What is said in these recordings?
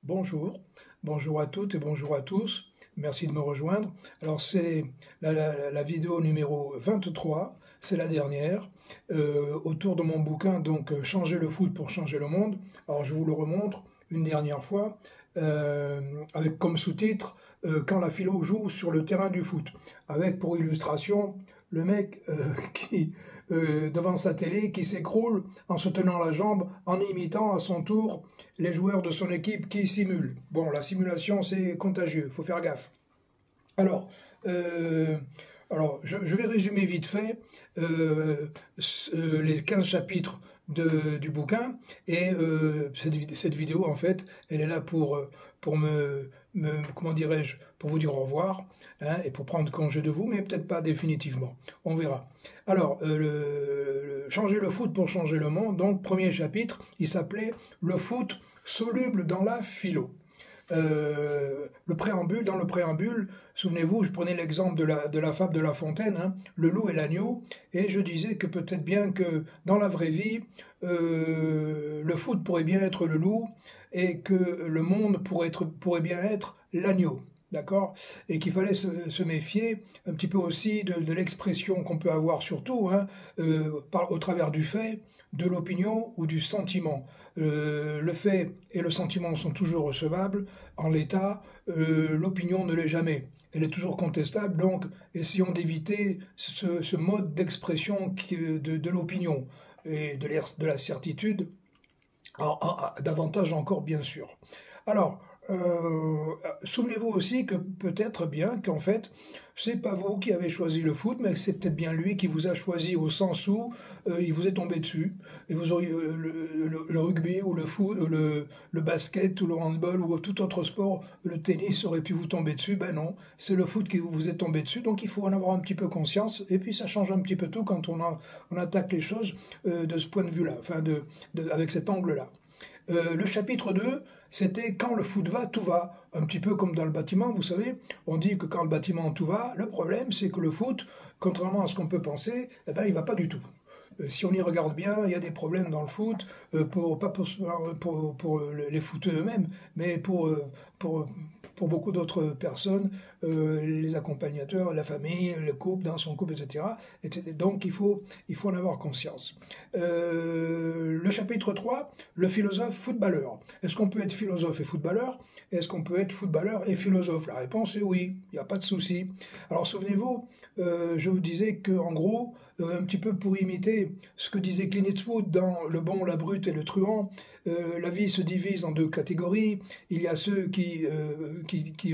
Bonjour, bonjour à toutes et bonjour à tous. Merci de me rejoindre. Alors c'est la vidéo numéro 23, c'est la dernière, autour de mon bouquin, donc Changer le foot pour changer le monde. Alors je vous le remontre une dernière fois, avec comme sous-titre Quand la philo joue sur le terrain du foot, avec pour illustration le mec qui devant sa télé qui s'écroule en se tenant la jambe, en imitant à son tour les joueurs de son équipe qui simulent. Bon, la simulation, c'est contagieux, il faut faire gaffe. Alors, euh, je vais résumer vite fait les 15 chapitres du bouquin, et cette vidéo, en fait, elle est là pour comment dirais-je, pour vous dire au revoir, hein, et pour prendre congé de vous, mais peut-être pas définitivement. On verra. Alors, changer le foot pour changer le monde, donc premier chapitre, il s'appelait Le foot soluble dans la philo. Dans le préambule, souvenez-vous, je prenais l'exemple de la fable de La Fontaine, hein, le loup et l'agneau, et je disais que peut-être bien que dans la vraie vie, le foot pourrait bien être le loup, et que le monde pourrait bien être l'agneau. D'accord? Et qu'il fallait se méfier un petit peu aussi de l'expression qu'on peut avoir surtout, hein, au travers du fait, de l'opinion ou du sentiment. Le fait et le sentiment sont toujours recevables. En l'état, l'opinion ne l'est jamais. Elle est toujours contestable, donc essayons d'éviter ce mode d'expression de l'opinion et de la certitude, davantage encore bien sûr. Alors, souvenez-vous aussi que peut-être bien qu'en fait, c'est pas vous qui avez choisi le foot, mais c'est peut-être bien lui qui vous a choisi au sens où il vous est tombé dessus. Et vous auriez le rugby ou le foot, le basket ou le handball ou tout autre sport, le tennis aurait pu vous tomber dessus. Ben non, c'est le foot qui vous est tombé dessus. Donc il faut en avoir un petit peu conscience. Et puis ça change un petit peu tout quand on attaque les choses de ce point de vue-là, enfin avec cet angle-là. Le chapitre 2, c'était quand le foot va, tout va. Un petit peu comme dans le bâtiment, vous savez, on dit que quand le bâtiment tout va, le problème c'est que le foot, contrairement à ce qu'on peut penser, eh ben, il va pas du tout. Si on y regarde bien, il y a des problèmes dans le foot, pas pour les footeux eux-mêmes, mais pour, pour beaucoup d'autres personnes, les accompagnateurs, la famille, le couple, dans son couple, etc. Donc il faut en avoir conscience. Le chapitre 3, le philosophe footballeur. Est-ce qu'on peut être philosophe et footballeur? Est-ce qu'on peut être footballeur et philosophe? La réponse est oui, il n'y a pas de souci. Alors souvenez-vous, je vous disais qu'en gros, un petit peu pour imiter ce que disait Clint Eastwood dans Le bon, la brute et le truand, la vie se divise en deux catégories. Il y a ceux qui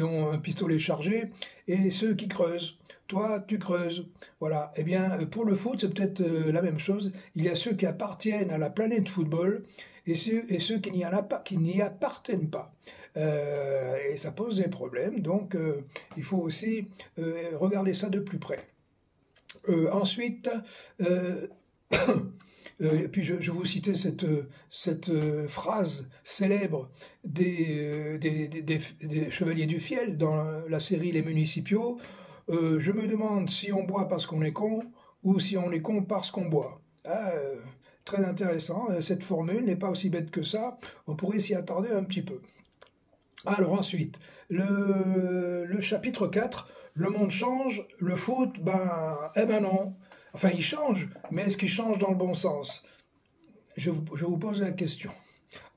ont un pistolet chargé et ceux qui creusent. Toi, tu creuses. Voilà. Eh bien, pour le foot, c'est peut-être la même chose. Il y a ceux qui appartiennent à la planète football et ceux qui n'y appartiennent pas. Et ça pose des problèmes. Donc, il faut aussi regarder ça de plus près. Ensuite, euh, et puis je vous citais cette phrase célèbre des Chevaliers du Fiel dans la série Les Municipiaux. Je me demande si on boit parce qu'on est con ou si on est con parce qu'on boit. Ah, très intéressant, cette formule n'est pas aussi bête que ça, on pourrait s'y attarder un petit peu. Alors ensuite, le chapitre 4, le monde change, le foot, eh ben non. Enfin, il change, mais est-ce qu'il change dans le bon sens? Je vous pose la question.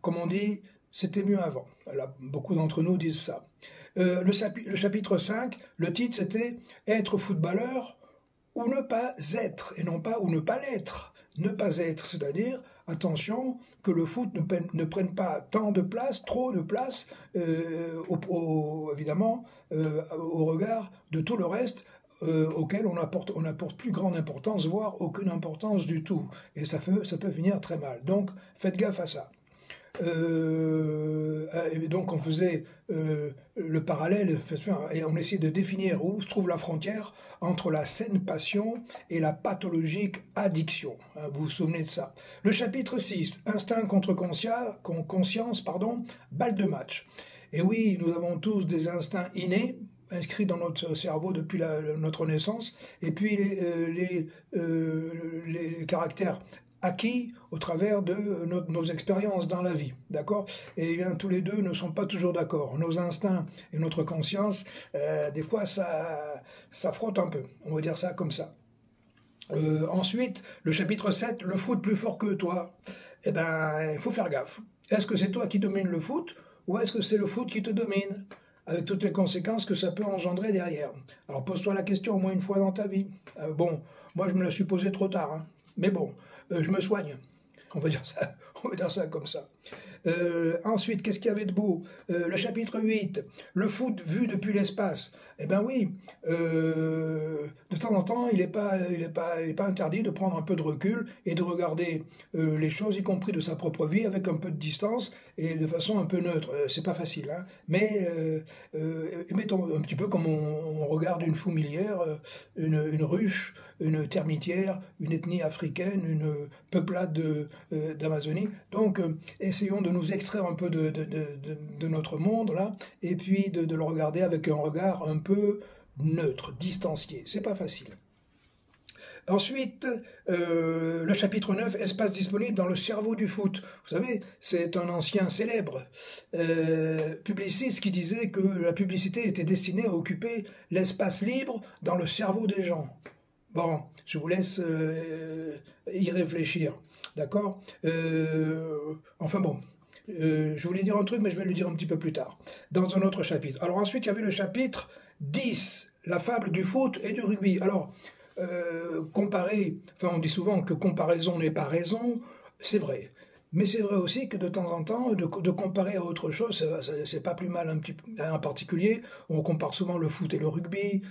Comme on dit, c'était mieux avant. Là, beaucoup d'entre nous disent ça. Le chapitre 5, le titre c'était Être footballeur ou ne pas être, et non pas ou ne pas l'être. Ne pas être, c'est-à-dire, attention, que le foot ne prenne pas tant de place, trop de place, évidemment, au regard de tout le reste, auquel on apporte plus grande importance, voire aucune importance du tout. Et ça peut finir très mal. Donc, faites gaffe à ça. Et donc on faisait le parallèle, et on essayait de définir où se trouve la frontière entre la saine passion et la pathologique addiction. Vous vous souvenez de ça. Le chapitre 6, instinct contre conscience, balle de match. Et oui, nous avons tous des instincts innés, inscrits dans notre cerveau depuis notre naissance, et puis les caractères acquis au travers de nos expériences dans la vie, d'accord? Et bien, tous les deux ne sont pas toujours d'accord. Nos instincts et notre conscience, des fois, ça frotte un peu, on va dire ça comme ça. Ensuite, le chapitre 7, le foot plus fort que toi. Eh ben, il faut faire gaffe. Est-ce que c'est toi qui domines le foot ou est-ce que c'est le foot qui te domine? Avec toutes les conséquences que ça peut engendrer derrière. Alors pose-toi la question au moins une fois dans ta vie. Bon, moi je me la suis posée trop tard, hein. Mais bon, je me soigne. On va dire ça, on va dire ça comme ça. Ensuite, qu'est-ce qu'il y avait de beau? Le chapitre 8, le foot vu depuis l'espace. Eh ben oui, de temps en temps, il n'est pas interdit de prendre un peu de recul et de regarder les choses, y compris de sa propre vie, avec un peu de distance et de façon un peu neutre. C'est pas facile, hein, mais mettons un petit peu comme on regarde une fourmilière, une ruche, une termitière, une ethnie africaine, une peuplade d'Amazonie. Donc, essayons de nous extraire un peu de notre monde, là, et puis de le regarder avec un regard un peu neutre, distancié. C'est pas facile. Ensuite, le chapitre 9, espace disponible dans le cerveau du foot. Vous savez, c'est un ancien célèbre publiciste qui disait que la publicité était destinée à occuper l'espace libre dans le cerveau des gens. Bon, je vous laisse y réfléchir, d'accord? Enfin bon, je voulais dire un truc, mais je vais le dire un petit peu plus tard, dans un autre chapitre. Alors ensuite, il y avait le chapitre 10, la fable du foot et du rugby. Alors, comparer, enfin on dit souvent que comparaison n'est pas raison, c'est vrai. Mais c'est vrai aussi que de temps en temps, de comparer à autre chose, c'est pas plus mal en particulier. On compare souvent le foot et le rugby.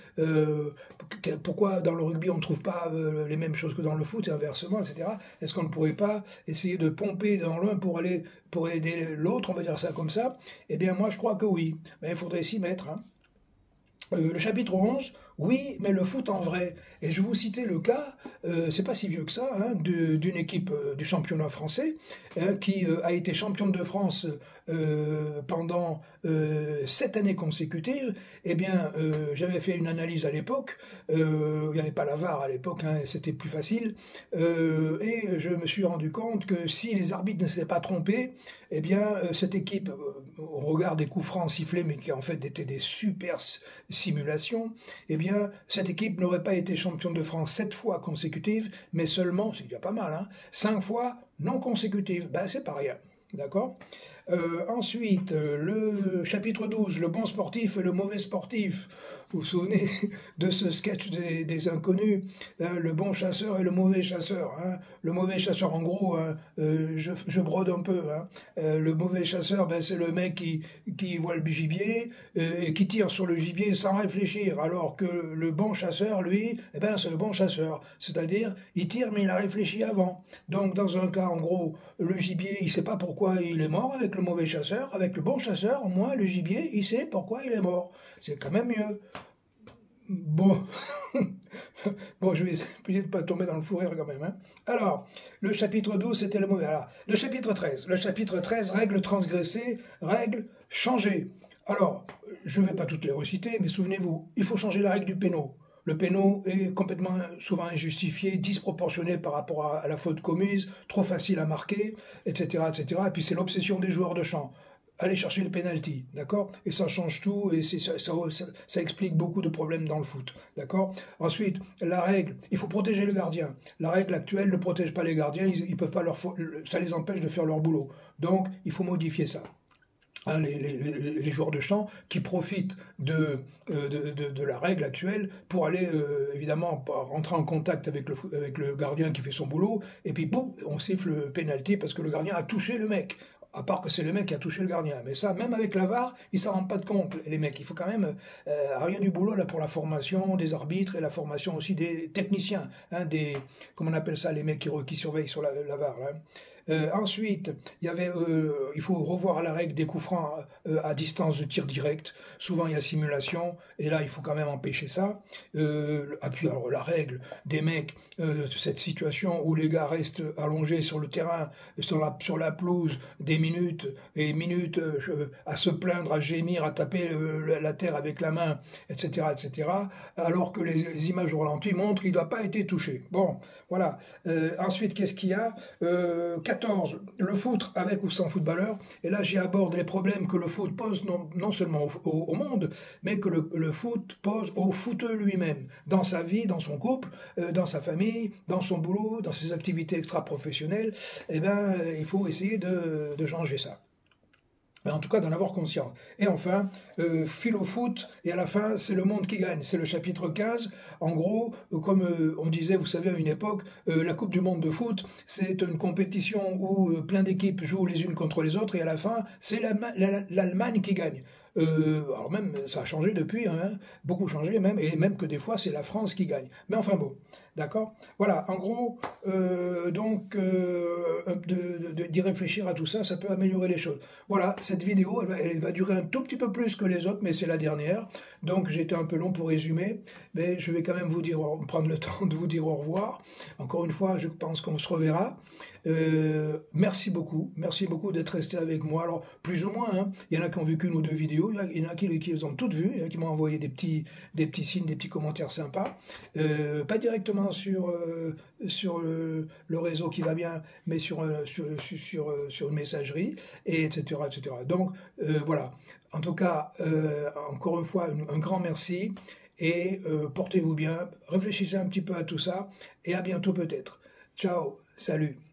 Pourquoi dans le rugby on ne trouve pas les mêmes choses que dans le foot et inversement, etc. Est-ce qu'on ne pourrait pas essayer de pomper dans l'un pour aider l'autre, on va dire ça comme ça? Eh bien moi je crois que oui. Mais il faudrait s'y mettre, hein. Le chapitre 11, oui, mais le foot en vrai. Et je vais vous citer le cas, c'est pas si vieux que ça, hein, d'une équipe du championnat français qui a été championne de France pendant 7 années consécutives. Eh bien, j'avais fait une analyse à l'époque, il n'y avait pas la VAR à l'époque, hein, c'était plus facile, et je me suis rendu compte que si les arbitres ne s'étaient pas trompés, eh bien, cette équipe, au regard des coups francs sifflés, mais qui en fait étaient des super simulations, eh bien, cette équipe n'aurait pas été championne de France 7 fois consécutives, mais seulement, c'est déjà pas mal, hein, 5 fois non consécutives. Ben, c'est pas rien. D'accord? Ensuite, le chapitre 12, le bon sportif et le mauvais sportif. Vous vous souvenez de ce sketch des inconnus, hein, le bon chasseur et le mauvais chasseur, hein. Le mauvais chasseur, en gros, hein, je brode un peu, hein. Le mauvais chasseur, ben, c'est le mec qui voit le gibier et qui tire sur le gibier sans réfléchir, alors que le bon chasseur, lui, eh ben, c'est le bon chasseur. C'est-à-dire, il tire, mais il a réfléchi avant. Donc, dans un cas, en gros, le gibier, il ne sait pas pourquoi il est mort avec le mauvais chasseur. Avec le bon chasseur, au moins, le gibier, il sait pourquoi il est mort. C'est quand même mieux. Bon, bon, je vais essayer de ne pas tomber dans le fou rire quand même, hein. Alors, le chapitre 12, c'était le mauvais. Alors, le chapitre 13, règles transgressées, règles changées. Alors, je ne vais pas toutes les reciter, mais souvenez-vous, il faut changer la règle du péno. Le péno est complètement souvent injustifié, disproportionné par rapport à la faute commise, trop facile à marquer, etc., etc. Et puis c'est l'obsession des joueurs de champ. Aller chercher le penalty, d'accord? Et ça change tout, et ça explique beaucoup de problèmes dans le foot, d'accord? Ensuite, la règle, il faut protéger le gardien. La règle actuelle ne protège pas les gardiens, ils peuvent pas ça les empêche de faire leur boulot. Donc, il faut modifier ça. Hein, les joueurs de champ qui profitent de la règle actuelle pour aller évidemment rentrer en contact avec le gardien qui fait son boulot, et puis boum, on siffle le penalty parce que le gardien a touché le mec. À part que c'est le mec qui a touché le gardien. Mais ça, même avec la VAR, ils s'en rendent pas compte, les mecs. Il faut quand même rien du boulot là pour la formation des arbitres et la formation aussi des techniciens, hein, comment on appelle ça, les mecs qui surveillent sur la VAR, hein. Ensuite, il faut revoir la règle des coups francs à distance de tir direct. Souvent, il y a simulation, et là, il faut quand même empêcher ça. Puis, alors, la règle des mecs, cette situation où les gars restent allongés sur le terrain, sur la pelouse, des minutes et minutes à se plaindre, à gémir, à taper la terre avec la main, etc., etc., alors que les images au ralenti montrent qu'il n'a pas été touché. Bon, voilà. Ensuite, qu'est-ce qu'il y a 14, le foot avec ou sans footballeur. Et là, j'y aborde les problèmes que le foot pose non seulement au monde, mais que le foot pose au footeux lui-même, dans sa vie, dans son couple, dans sa famille, dans son boulot, dans ses activités extra-professionnelles. Eh ben, il faut essayer de changer ça. En tout cas, d'en avoir conscience. Et enfin, fil au foot, et à la fin, c'est le monde qui gagne. C'est le chapitre 15. En gros, comme on disait, vous savez, à une époque, la Coupe du monde de foot, c'est une compétition où plein d'équipes jouent les unes contre les autres, et à la fin, c'est l'Allemagne qui gagne. Alors même, ça a changé depuis, hein, beaucoup changé même, et même que des fois, c'est la France qui gagne. Mais enfin bon, d'accord. Voilà, en gros, donc, d'y réfléchir à tout ça, ça peut améliorer les choses. Voilà, cette vidéo, elle va durer un tout petit peu plus que les autres, mais c'est la dernière. Donc j'étais un peu long pour résumer, mais je vais quand même prendre le temps de vous dire au revoir. Encore une fois, je pense qu'on se reverra. Merci beaucoup d'être resté avec moi. Alors, plus ou moins, hein, il y en a qui ont vu qu'une ou deux vidéos, il y en a qui les ont toutes vues, il y en a qui m'ont envoyé des petits signes, des petits commentaires sympas. Pas directement sur le réseau qui va bien, mais sur une messagerie, et etc., etc. Donc, voilà. En tout cas, encore une fois, un grand merci, et portez-vous bien, réfléchissez un petit peu à tout ça, et à bientôt peut-être. Ciao, salut.